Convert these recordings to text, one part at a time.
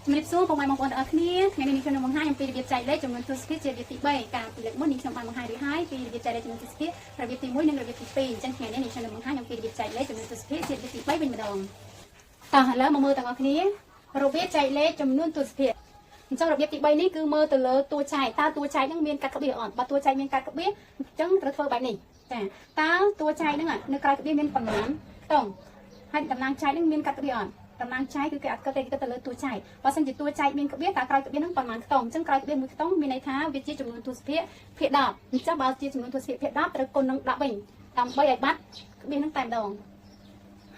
ជំរាបសួរបងប្អូនទាំងអស់គ្នាថ្ងៃនេះខ្ញុំនឹងបង្ហាញអំពីរបៀបចែកលេខចំនួនទស្សភាគជារបៀបទី3ការពីលើកមុននេះខ្ញុំបានបង្ហាញរួចហើយពីរបៀបចែកលេខចំនួនទស្សភាគរបៀបទី1និងរបៀបទី2អញ្ចឹងថ្ងៃនេះខ្ញុំនឹងបង្ហាញអំពីរបៀបចែកលេខចំនួនទស្សភាគជារបៀបទី3វិញម្ដងតោះឥឡូវមកមើលទាំងអស់គ្នារបៀបចែកលេខចំនួនទស្សភាគអញ្ចឹងរបៀបទី3នេះគឺមើលទៅលើតួចែកតើតួចែកហ្នឹងមានកាត់ក្បៀសអត់បើតួចែកមានកាត់ក្បៀសអញ្ចឹងត្រូវធ្វើបែបនេះចាតើតួចែកហ្នឹងនៅក្រៅក្បៀសមានប៉ុន្មានខ្ទង់ហើយតំណាងចែកហ្នឹងមានកាត់ក្បៀសអត់តំណាងចែកគឺគេអត់គិតទេគេគិតទៅលើតួចែកបើសិនជាតួចែកមានក្បៀសតើក្រោយក្បៀសហ្នឹងប៉ុន្មានខ្ទង់អញ្ចឹងក្រោយក្បៀសមួយខ្ទង់មានន័យថាវាជាចំនួនទស្សភាគភាគ10អញ្ចឹងបើជាចំនួនទស្សភាគភាគ10ត្រូវគុណនឹង10វិញដើម្បីឲ្យបាត់ក្បៀសហ្នឹងតែម្ដង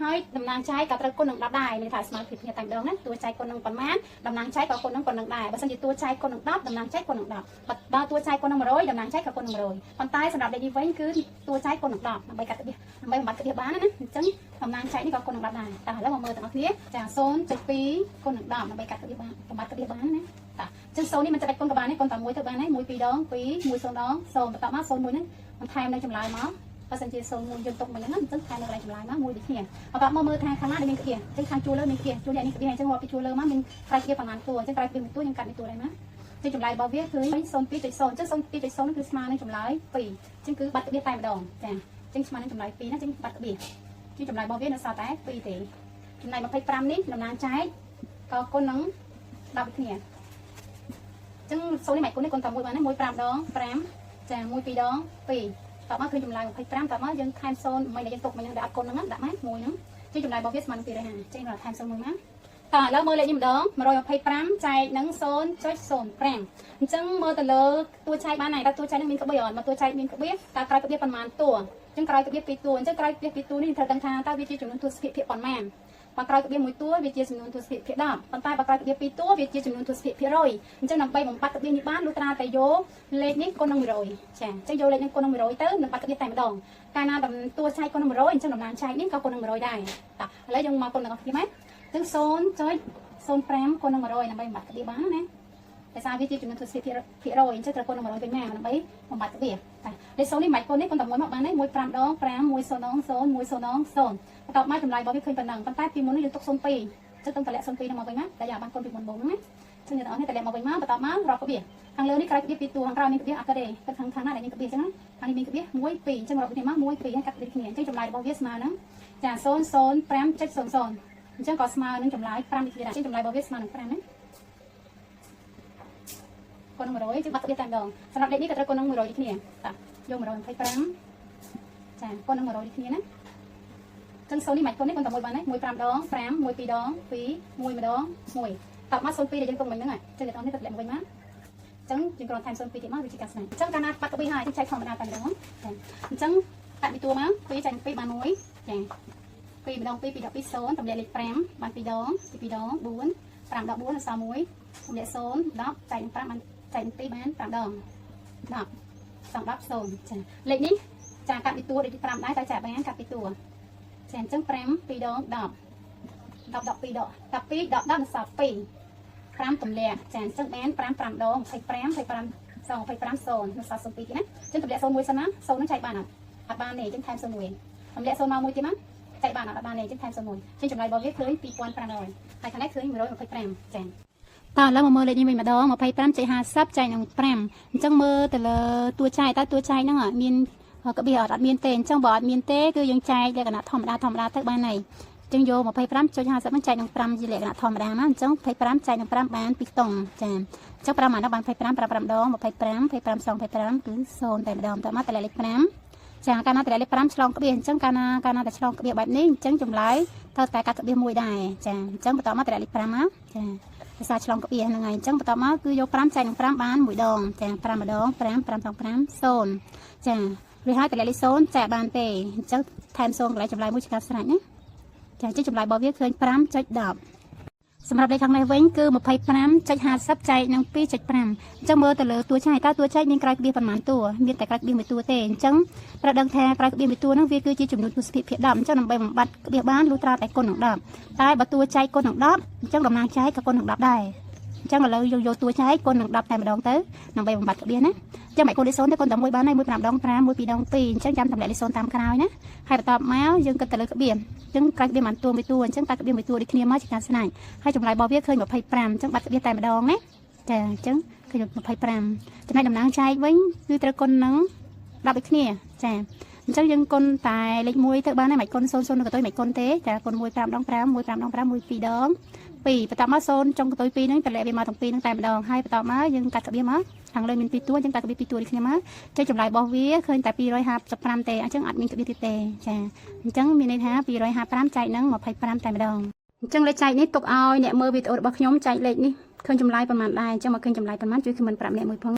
ហើយតំណាងចែកក៏ត្រូវគុណនឹង10ដែរន័យថាស្មើភាពគ្នាតែម្ដងណាតួចែកគុណនឹងប៉ុន្មានតំណាងចែកក៏គុណនឹងប៉ុណ្្នឹងដែរបើសិនជាតួចែកគុណនឹង10តំណាងចែកគុណនឹង10បើតួចែកគុណនឹង100តំណាងចែកក៏គុណនឹង100ប៉ុន្តែសម្រាប់លេខនេះវិញគឺតួចែកគុណនឹង10ដើម្បីកាត់ក្បៀសដើម្បីបំបត្តិក្បៀសបានណាអញ្ចឹងតំណាងចែកនេះក៏គុណនឹង10ដែរតែឥឡូវមកមើលទាំងអស់គ្នាចា 0.2 គុណនឹង10ដើម្បីកាត់ក្បៀសបានបំបត្តិក្បៀសបានណាតាអញ្ចឹង0នេះមិនចាំបាច់គុណក៏បានទេគុណតែ1ទៅបានហើយ1 2ដង2 1 0ដង0បន្តមក0 1ហ្នឹងបន្ថែមនៅចម្លើយមកបើសិនជា0 1យើងទុកមួយហ្នឹងអញ្ចឹងថែមនៅកន្លែងចម្លើយមកមួយដូចគ្នាបន្ទាប់មកមើលថាខាងណាដែលមានក្បៀសអញ្ចឹងខាងជួរលើមានក្បៀសជួរនេះមានក្បៀសអញ្ចឹងរាប់ពីជួរលើមកមានក្រៅក្បៀសប្រហែលតួអញ្ចឹងក្រៅក្បៀសមួយតួយើងកាត់មួយតួដែរណាអញ្ចឹងចម្លើយរបស់វាគឺ 0.2.0 អញ្ចឹង 0.2.0 គឺស្មើនឹងចម្លើយ2អញ្ចឹងគឺបាត់ក្បៀសតែម្ដងចាអញ្ចឹងស្មើនឹងចម្លើយ2ណាអញ្ចឹងបាត់ក្បៀសជាចម្លើយរបស់វានៅសល់តែ2ទេចំណែក25នេះតំណាងចែកក៏គុណនឹង10គ្នាអញ្ចឹង0នេះមិនគុណនេះគុណតែ1បានណា1 5ដង5ចា1 2ដង2តោះមកគឺចម្លើយ25តោះមកយើងថែម0មិនដែលយើងទុកមិញហ្នឹងដែលអត់គុណហ្នឹងដាក់មក1ហ្នឹងជាចម្លើយរបស់វាស្មើនឹង250ចេញមកថែម0មួយមកតោះឥឡូវមើលលេខនេះម្ដង125ចែកនឹង 0.05 អញ្ចឹងមើលទៅលើតួចែកបានហើយតើតួចែកនឹងមានក្បៀសអត់មកតួចែកមានក្បៀសតើក្រោយក្បៀសប៉ុន្មានតួអញ្ចឹងក្រោយក្បៀស2តួអញ្ចឹងក្រោយក្បៀស2តួនេះត្រូវដឹងថាតើវាជាចំនួនទស្សភាគភាគប៉ុន្មានបើក្រោយក្បៀសមួយតួវាជាចំនួនទស្សភាគភាគ10ប៉ុន្តែបើក្រោយក្បៀស2តួវាជាចំនួនទស្សភាគភាគ100អញ្ចឹងដើម្បីបំបត្តិក្បៀសនេះបានលុះត្រាតែយកលេខនេះគុណនឹង100ចាអញ្ចឹងយកលេខនេះគុណនឹង100ទៅនឹងបាត់ក្បៀសតែម្ដងកាលណាតួចែកគុណនឹង100អញ្ចឹងតំណាងចែកនេះក៏គុណនឹង100ដែរតោះឥឡូវយើងមកគុណទាំងអស់គ្នាមកអញ្ចឹង0.05គុណនឹង100ដើម្បីបំបត្តិក្បៀសបានណាតែសារវាជាចំនួនទស្សភាគភាគ100អញ្ចឹងត្រូវគុណនឹង100វិញមកដើម្បីបំបត្តិក្បៀសតែលេខ0នេះមិនគុណនេះគុណតែ1មកបានទេ1 5ដង5 1 0ដង0 1 0ដង0បន្ទាប់មកចម្លើយរបស់វាឃើញប៉ុណ្ណឹងប៉ុន្តែពីមុននេះយើងទុក02អញ្ចឹងต้องតម្លាក់02ហ្នឹងមកវិញណាតែយ៉ាងបានគុណពីមុនបងណាអញ្ចឹងយើងទាំងអស់នេះតម្លាក់មកវិញមកបន្ទាប់មករកក្បៀសខាងលើនេះក្រោយក្បៀសពីតួខាងក្រោយមានក្បៀសអត់ទេតែខាងណាដែលមានក្បៀសអញ្ចឹងខាងនេះមានក្បៀស1 2អញ្ចឹងរកគ្នាមក1 2ហើយកាត់ដូចគ្នាអញ្ចឹងចម្លើយរបស់វាស្មើនឹងចា 005.00 អញ្ចឹងក៏ស្មើនឹងចម្លើយ5នេះទៀតដែរអញ្ចឹងចម្លើយរបស់វាស្មើនឹង5ណាគុណនឹង100ជាងបាត់ក្បៀសតែម្ដងសម្រាប់លេខនេះក៏ត្រូវគុណនឹង100ដូចគ្នាតាយក125ចាគុណនឹង100ដូចគ្នាណាអញ្ចឹង0នេះមិនគុណនេះគុណតែ1បានទេ1 5ដង5 1 2ដង2 1ម្ដង1តបមក02ដែលយើងទុកមិញហ្នឹងហើយអញ្ចឹងអ្នកនរនេះទៅតម្លាក់វិញមកអញ្ចឹងយើងគ្រាន់ថែម02ទៀតមកវាជាការស្នែងអញ្ចឹងកាលណាបាត់ក្បៀសហើយចែកធម្មតាតែម្ដងចាអញ្ចឹងតាក់ពីតួមក2ចែក2បាន1ចា2ម្ដង2 2ដល់2 0តម្លាក់លេខ5បាន2ដង2ដង4 5ដល់4អសល់1តម្លាក់0 10ចែកនឹង5បានចែកនឹង2បាន5ដង10 10 0ចាលេខនេះចាកាត់ពីតួដូច5ដែរតែចាបានកាត់ពីតួចាអញ្ចឹង5 2ដង10 10 12ដង12ដក12ដក10អសល់2 5តម្លាក់ចាអញ្ចឹងបាន5 5ដង25 25 25 0នៅសល់02ទៀតណាអញ្ចឹងតម្លាក់0 1សិនណា0នឹងចែកបានអត់បានទេអញ្ចឹងថែម0 1តម្លាក់0មក1ទៀតណាចែកបានអត់បានទេអញ្ចឹងថែម0 1អញ្ចឹងចម្លើយរបស់វាឃើញ2500ហើយខាងនេះឃើញ125ចាតោះឥឡូវមកមើលលេខនេះវិញម្ដង25.50ចែកនឹង5អញ្ចឹងមើលទៅលើតួចែកតើតួចែកហ្នឹងមានក្បៀសអត់មានទេអញ្ចឹងបើអត់មានទេគឺយើងចែកលក្ខណៈធម្មតាទៅបានហើយអញ្ចឹងយក25.50ហ្នឹងចែកនឹង5ជាលក្ខណៈធម្មតាមកអញ្ចឹង25ចែកនឹង5បាន2ខ្ទង់ចាអញ្ចឹង5បានបាន25 5ដង25 25 25គឺ0តែម្ដងតមកតម្លាក់លេខ5ចាកាលណាតម្លាក់លេខ5ឆ្លងក្បៀសអញ្ចឹងកាលណាតែឆ្លងក្បៀសបែបនេះអញ្ចឹងចម្លើយត្រូវតែកាត់ក្បៀសមួយដែរចាអញ្ចឹងបន្តមកតម្លាក់លេខ5មកចាភាសាឆ្លងក្បៀសហ្នឹងហើយអញ្ចឹងបន្តមកគឺយក5ចែកនឹង5បាន1ដងចា5ម្ដង5 5 5 0ចាវាហើយតម្លាក់លេខ0ចែកបានទេអញ្ចឹងថែម0កន្លែងចម្លើយមួយជាការស្រេចណាចាអញ្ចឹងចម្លើយរបស់វាឃើញ5.10សម្រាប់លេខខាងនេះវិញគឺ25.50ចែកនឹង2.5អញ្ចឹងមើលទៅលើតួចែកតើតួចែកមានក្រោយក្បៀសប៉ុន្មានតួមានតែក្រោយក្បៀសមួយតួទេអញ្ចឹងត្រូវដឹងថាក្រោយក្បៀសមួយតួហ្នឹងវាគឺជាចំនួនទស្សភាគភាគ10អញ្ចឹងដើម្បីបំបត្តិក្បៀសបានលុះត្រាតែគុណនឹង10តែបើតួចែកគុណនឹង10អញ្ចឹងតំណាងចែកក៏គុណនឹង10ដែរអញ្ចឹងឥឡូវយកតួចែកគុណនឹង10តែម្ដងទៅដើម្បីបំបត្តិក្បៀសណា ចឹងមិនកូនលេខ0ទេកូនតែមួយបានហើយមួយ5ដង5មួយ2ដង2អញ្ចឹងចាំតម្លាក់លេខ0តាមក្រោយណាហើយបន្ទាប់មកយើងគិតទៅលើក្បៀនអញ្ចឹងក្រោយក្បៀនបានតួមួយតួអញ្ចឹងតែក្បៀនមួយតួដូចគ្នាមកជាការស្នាញ់ហើយចម្លើយរបស់វាឃើញ25អញ្ចឹងបាត់ក្បៀនតែម្ដងណាចាអញ្ចឹងឃើញ25ចំណែកតំណាងចែកវិញគឺត្រូវគុណនឹង10ដូចគ្នាចាអញ្ចឹងយើងគុណតែលេខ1ទៅបានហើយមិនគុណ0 0នៅកតុយមិនគុណទេចាគុណ1 5ដង5 1 5ដង5 1 2ដង2បន្ទាប់មក0ចុងកតុយ2ហ្នឹងតម្លាក់វាមកទាំងពីរហ្នឹងតែម្ដងហើយបន្ទាប់មកយើងកាត់ក្បៀនមកខាងលើមាន2តួអញ្ចឹងកាត់ក្បៀន2តួដូចគ្នាមកចុចចម្លើយរបស់វាឃើញតែ255ទេអញ្ចឹងអត់មានក្បៀនទៀតទេចាអញ្ចឹងមានន័យថា255ចែកនឹង25តែម្ដងអញ្ចឹងលេខចែកនេះទុកឲ្យអ្នកមើលវីដេអូរបស់ខ្ញុំចែកលេខនេះឃើញចម្លើយប្រហែលដែរអញ្ចឹងមកឃើញចម្លើយប្រហែលជួយខមមិនប្រាប់អ្នកមួយផង